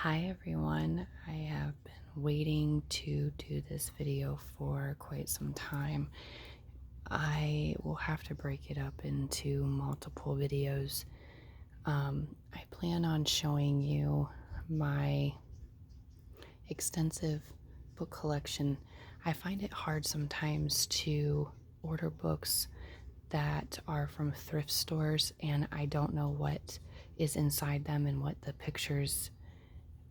Hi everyone, I have been waiting to do this video for quite some time. I will have to break it up into multiple videos. I plan on showing you my extensive book collection. I find it hard sometimes to order books that are from thrift stores and I don't know what is inside them and what the pictures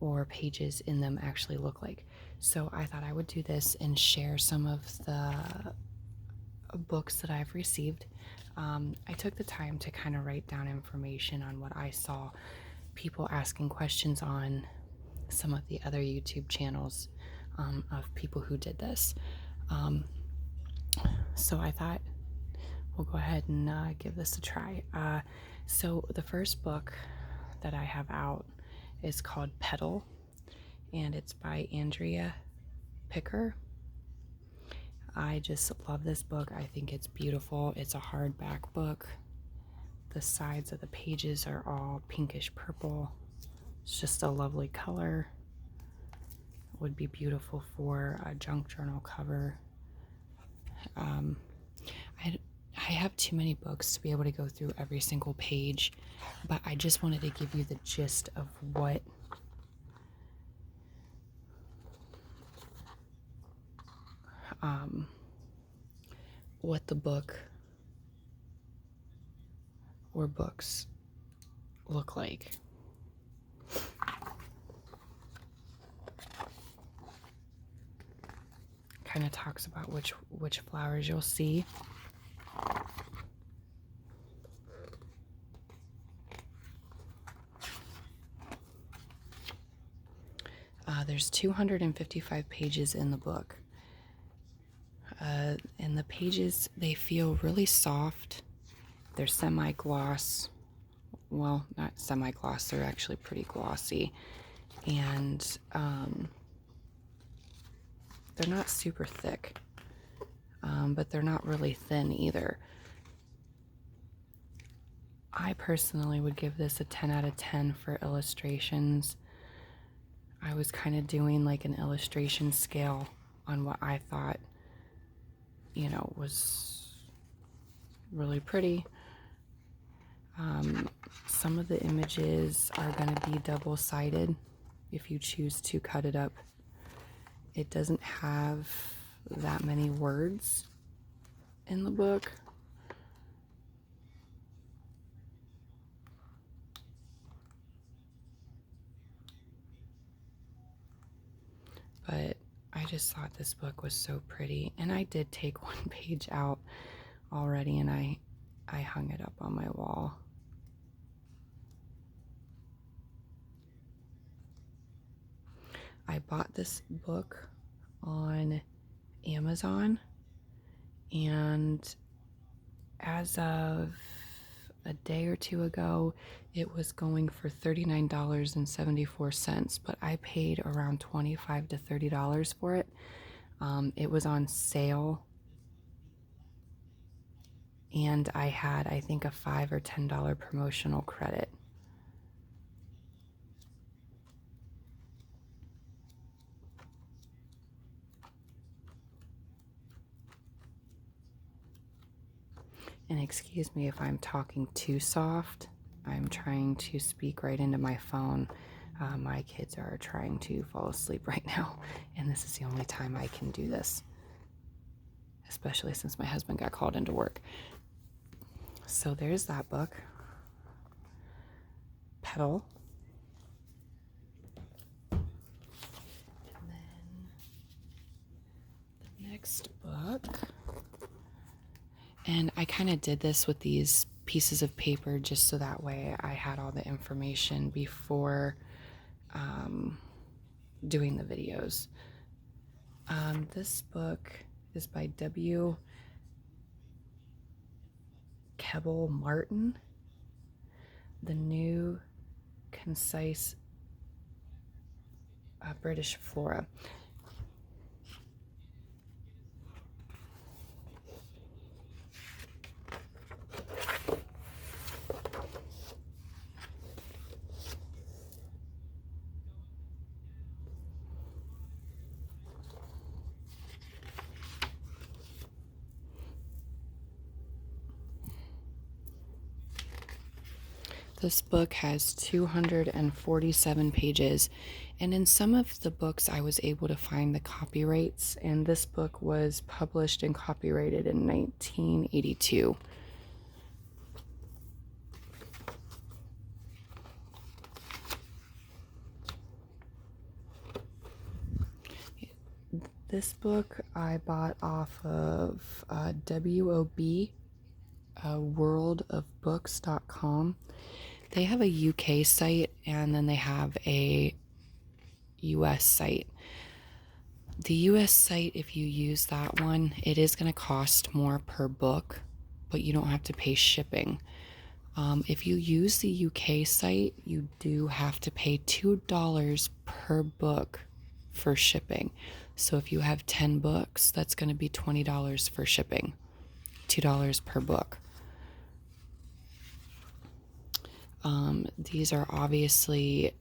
or pages in them actually look like. So I thought I would do this and share some of the books that I've received. I took the time to kind of write down information on what I saw people asking questions on some of the other YouTube channels of people who did this. So I thought we'll go ahead and give this a try. So the first book that I have out is called Petal, and it's by Andrea Picker. I just love this book. I think it's beautiful. It's a hardback book. The sides of the pages are all pinkish purple. It's just a lovely color. It would be beautiful for a junk journal cover. I have too many books to be able to go through every single page, but I just wanted to give you the gist of what the book or books look like. Kind of talks about which flowers you'll see. There's 255 pages in the book. And the pages, they feel really soft. They're semi-gloss. Well, not semi-gloss, they're actually pretty glossy. And they're not super thick, but they're not really thin either. I personally would give this a 10 out of 10 for illustrations. I was kind of doing like an illustration scale on what I thought, was really pretty. Some of the images are going to be double-sided if you choose to cut it up. It doesn't have that many words in the book. But I just thought this book was so pretty, and I did take one page out already, and I hung it up on my wall. I bought this book on Amazon, and as of a day or two ago, it was going for $39.74, but I paid around $25 to $30 for it. It was on sale, and I had, I think, a $5 or $10 promotional credit. And excuse me if I'm talking too soft. I'm trying to speak right into my phone. My kids are trying to fall asleep right now, and this is the only time I can do this, especially since my husband got called into work. So there's that book, Petal. And then the next book, and I kind of did this with these pieces of paper just so that way I had all the information before doing the videos. This book is by W. Keble Martin, The New Concise British Flora. This book has 247 pages, and in some of the books I was able to find the copyrights, and this book was published and copyrighted in 1982. This book I bought off of WOB, worldofbooks.com. They have a UK site and then they have a US site. The US site, if you use that one, it is going to cost more per book, but you don't have to pay shipping. If you use the UK site, you do have to pay $2 per book for shipping. So if you have 10 books, that's going to be $20 for shipping, $2 per book. These are obviously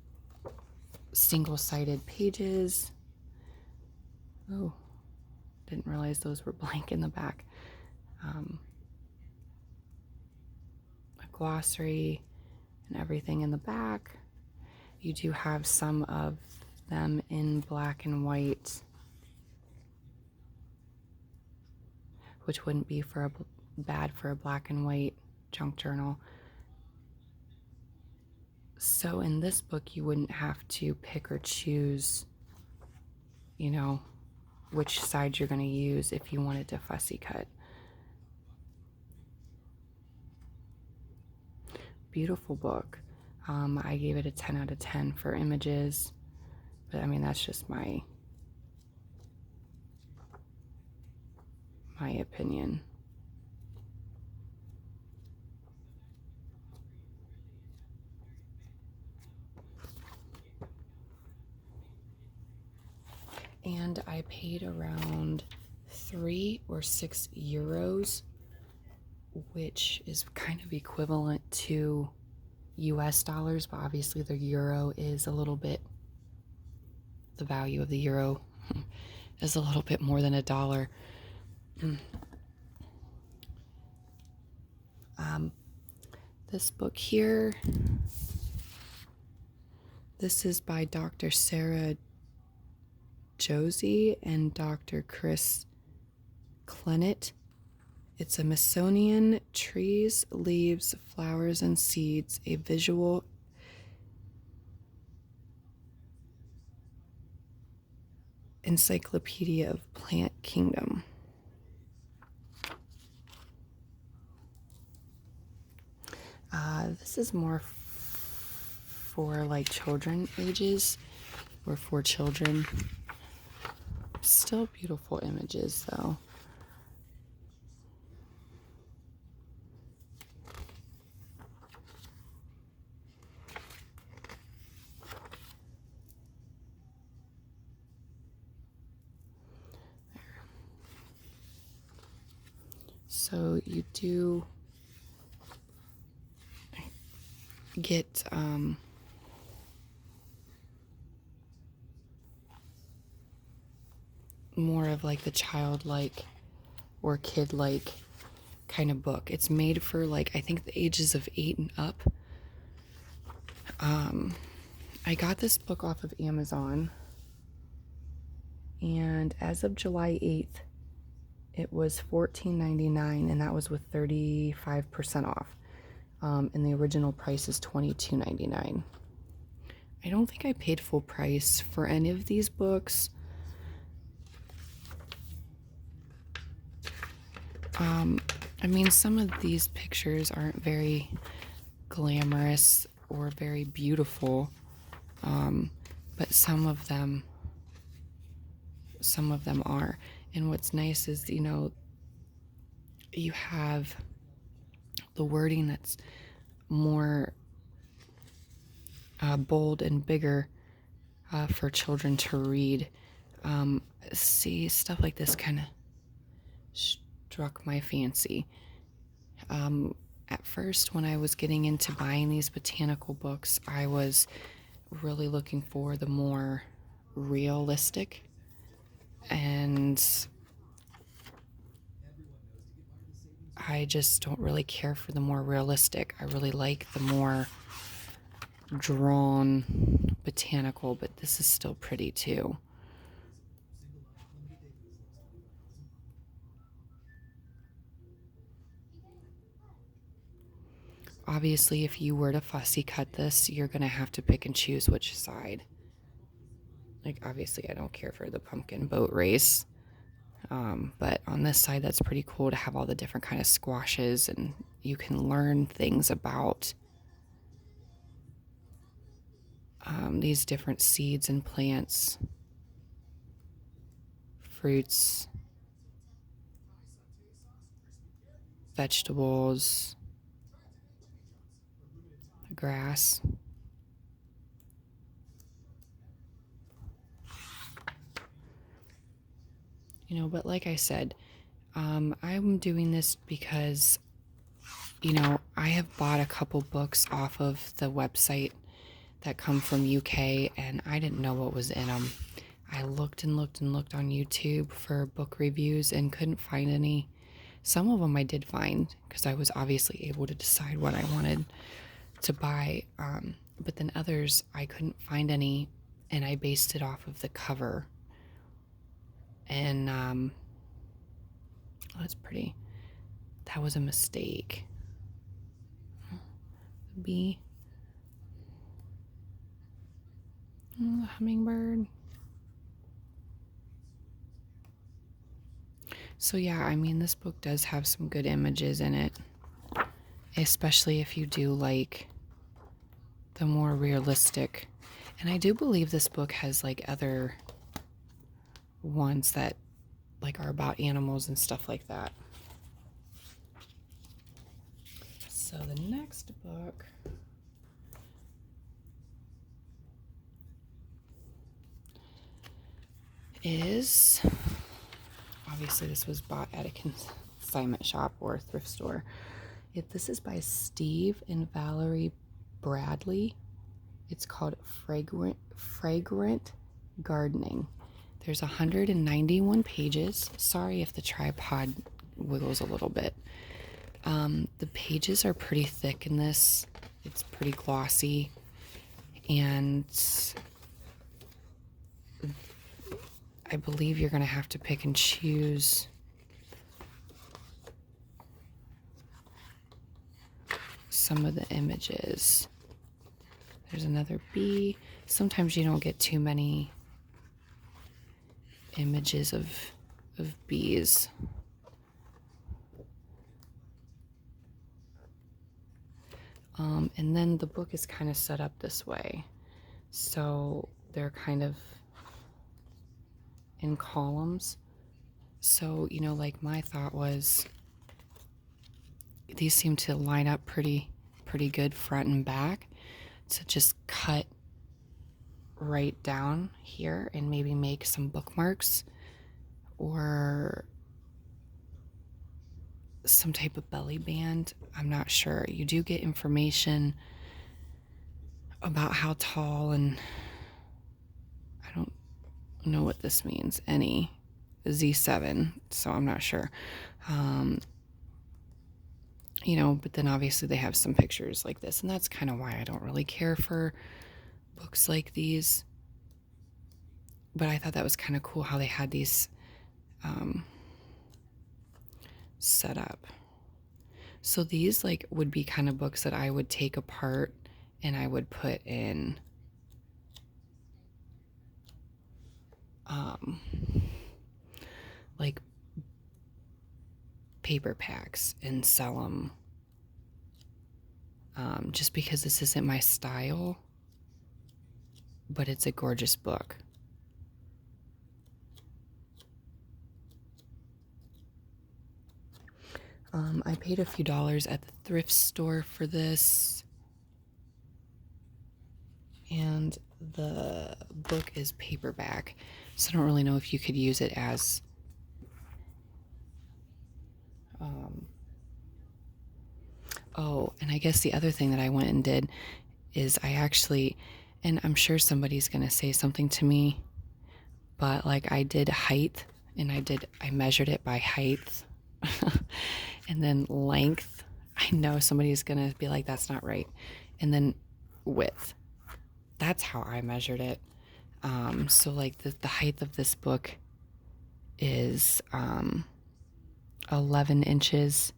single-sided pages. Oh, didn't realize those were blank in the back. A glossary and everything in the back. You do have some of them in black and white, which wouldn't be bad for a black and white junk journal. So in this book, you wouldn't have to pick or choose, you know, which side you're going to use if you wanted to fussy cut. Beautiful book. I gave it a 10 out of 10 for images, but I mean, that's just my opinion. And I paid around 3 or 6 euros, which is kind of equivalent to US dollars, but obviously the euro is a little bit, the value of the euro is a little bit more than $1. This book here, this is by Dr. Sarah Josie and Dr. Chris Clennett. It's a Smithsonian Trees, Leaves, Flowers, and Seeds, a visual encyclopedia of plant kingdom. This is more for like children ages, or for children. Still beautiful images though. So you do get more of like the childlike or kid-like kind of book. It's made for like, I think the ages of 8 and up. I got this book off of Amazon, and as of July 8th, it was $14.99, and that was with 35% off. And the original price is $22.99. I don't think I paid full price for any of these books. I mean, some of these pictures aren't very glamorous or very beautiful, but some of them are. And what's nice is, you know, you have the wording that's more bold and bigger for children to read. See, stuff like this kind of struck my fancy. At first, when I was getting into buying these botanical books, I was really looking for the more realistic, and I just don't really care for the more realistic. I really like the more drawn Botanical, but this is still pretty too. Obviously, if you were to fussy cut this, you're going to have to pick and choose which side. Like, obviously, I don't care for the pumpkin boat race. But on this side, that's pretty cool to have all the different kind of squashes, and you can learn things about these different seeds and plants, fruits, vegetables, grass. You know, but like I said, I'm doing this because, you know, I have bought a couple books off of the website that come from UK, and I didn't know what was in them. I looked and looked and looked on YouTube for book reviews and couldn't find any. Some of them I did find because I was obviously able to decide what I wanted to buy, but then others I couldn't find any, and I based it off of the cover. And oh, that's pretty. That was a mistake. Bee. Oh, the hummingbird. So yeah, I mean, this book does have some good images in it, especially if you do like the more realistic. And I do believe this book has like other ones that like are about animals and stuff like that. So the next book is, obviously this was bought at a consignment shop or thrift store. This is by Steve and Valerie Bradley. It's called Fragrant Gardening. There's 191 pages. Sorry if the tripod wiggles a little bit. The pages are pretty thick in this. It's pretty glossy. And I believe you're going to have to pick and choose some of the images. There's another bee. Sometimes you don't get too many images of bees. And then the book is kind of set up this way. So they're kind of in columns. So, you know, like my thought was these seem to line up pretty good front and back. To just cut right down here and maybe make some bookmarks or some type of belly band. I'm not sure. You do get information about how tall, and I don't know what this means. Any Z7, so I'm not sure. You know, but then obviously they have some pictures like this, and that's kind of why I don't really care for books like these. But I thought that was kind of cool how they had these set up. So these like would be kind of books that I would take apart and I would put in like paper packs and sell them, just because this isn't my style, but it's a gorgeous book. I paid a few dollars at the thrift store for this, and the book is paperback, so I don't really know if you could use it as oh, and I guess the other thing that I went and did is I actually, and I'm sure somebody's gonna say something to me, but like I did height, and I measured it by height and then length. I know somebody's gonna be like, that's not right. And then width. that's how I measured it. So like the height of this book is 11 inches,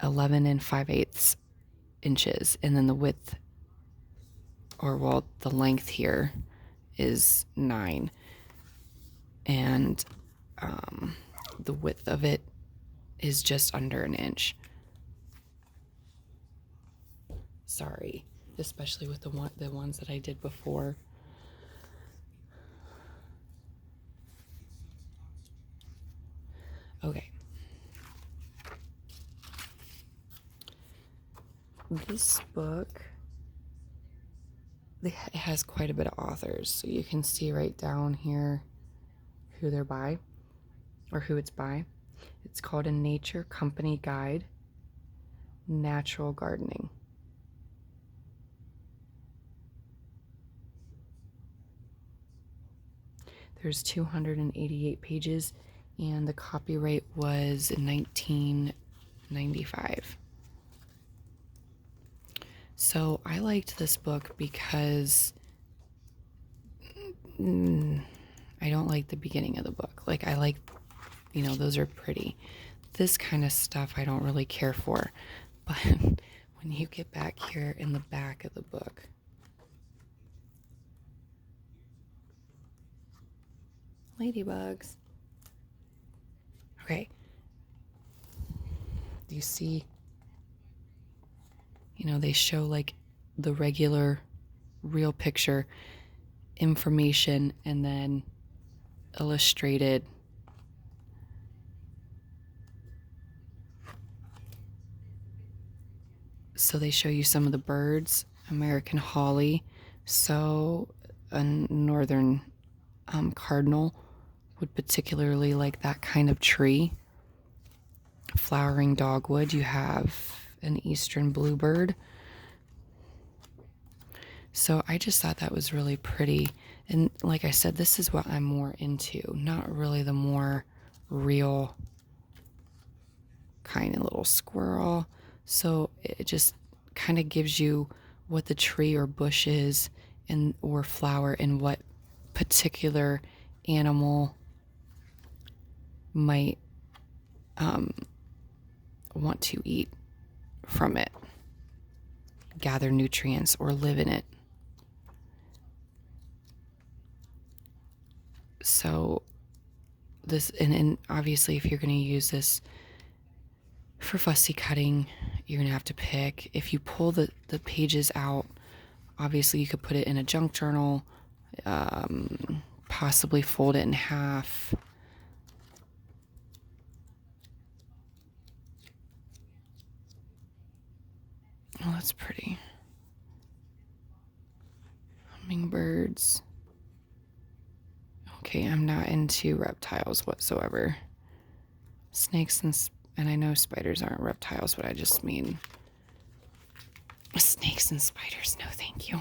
11 and 5/8 inches, and then the width, or well, the length here is 9, and the width of it is just under an inch. Sorry, especially with the ones that I did before. Okay. This book, it has quite a bit of authors, so you can see right down here who they're by, or who it's by. It's called A Nature Company Guide, Natural Gardening. There's 288 pages, and the copyright was in 1995. So I liked this book because I don't like the beginning of the book. Like, I like, those are pretty. This kind of stuff I don't really care for. But when you get back here in the back of the book, ladybugs. Okay. Do you see? They show like the regular real picture information and then illustrated. So they show you some of the birds, American holly. So a northern cardinal would particularly like that kind of tree. Flowering dogwood, you have an eastern bluebird. So I just thought that was really pretty. And like I said, this is what I'm more into, not really the more real kind of little squirrel. So it just kind of gives you what the tree or bush is, and or flower, and what particular animal might want to eat from it, gather nutrients, or live in it. So this, and obviously if you're going to use this for fussy cutting, you're going to have to pick. If you pull the pages out, obviously you could put it in a junk journal, possibly fold it in half. Oh, that's pretty. Hummingbirds. Okay, I'm not into reptiles whatsoever. Snakes and I know spiders aren't reptiles, but I just mean snakes and spiders. No, thank you.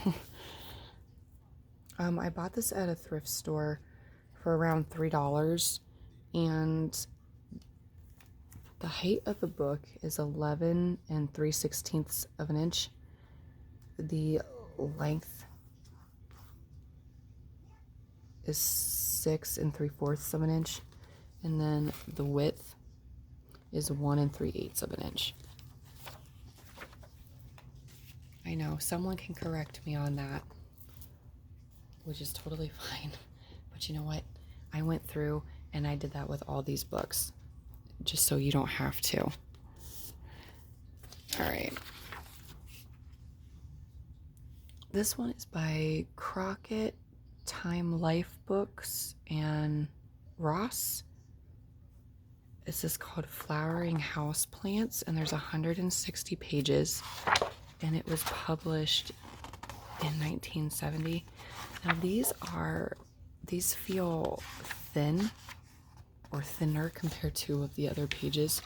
I bought this at a thrift store for around $3, and the height of the book is 11 3/16 of an inch. The length is 6 3/4 of an inch, and then the width is 1 3/8 of an inch. I know someone can correct me on that, which is totally fine. But you know what? I went through and I did that with all these books, just so you don't have to. All right. This one is by Crockett, Time Life Books, and Ross. This is called Flowering House Plants, and there's 160 pages, and it was published in 1970. Now these feel thin, or thinner compared to the other pages.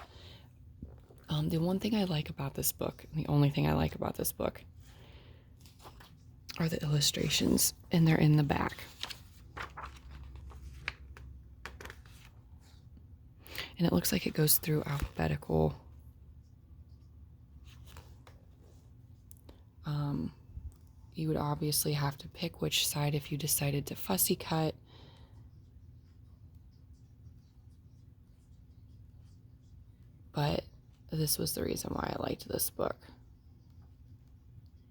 The one thing I like about this book, and the only thing I like about this book, are the illustrations, and they're in the back. And it looks like it goes through alphabetical You would obviously have to pick which side if you decided to fussy cut. But this was the reason why I liked this book.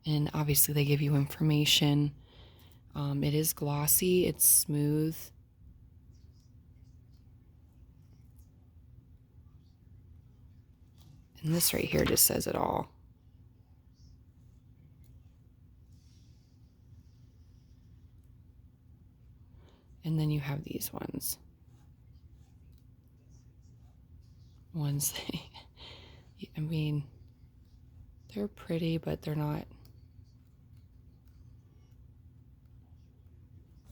And obviously they give you information. It is glossy, it's smooth. And this right here just says it all. And then you have these ones. I mean, they're pretty, but they're not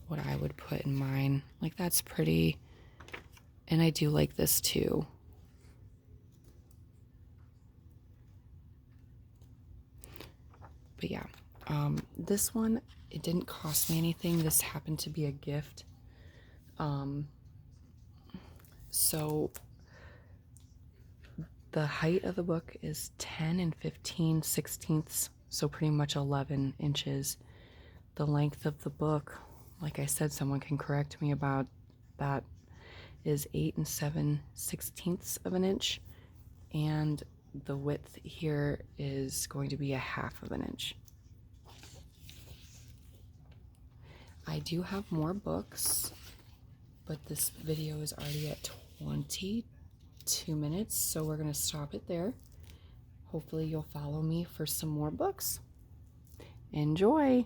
what I would put in mine. Like, that's pretty. And I do like this too. But yeah, this one, it didn't cost me anything. This happened to be a gift. So the height of the book is 10 and 15/16, so pretty much 11 inches. The length of the book, like I said, someone can correct me about that, is 8 7/16 of an inch. And the width here is going to be 1/2 of an inch. I do have more books, but this video is already at 22 minutes, so we're going to stop it there. Hopefully you'll follow me for some more books. Enjoy!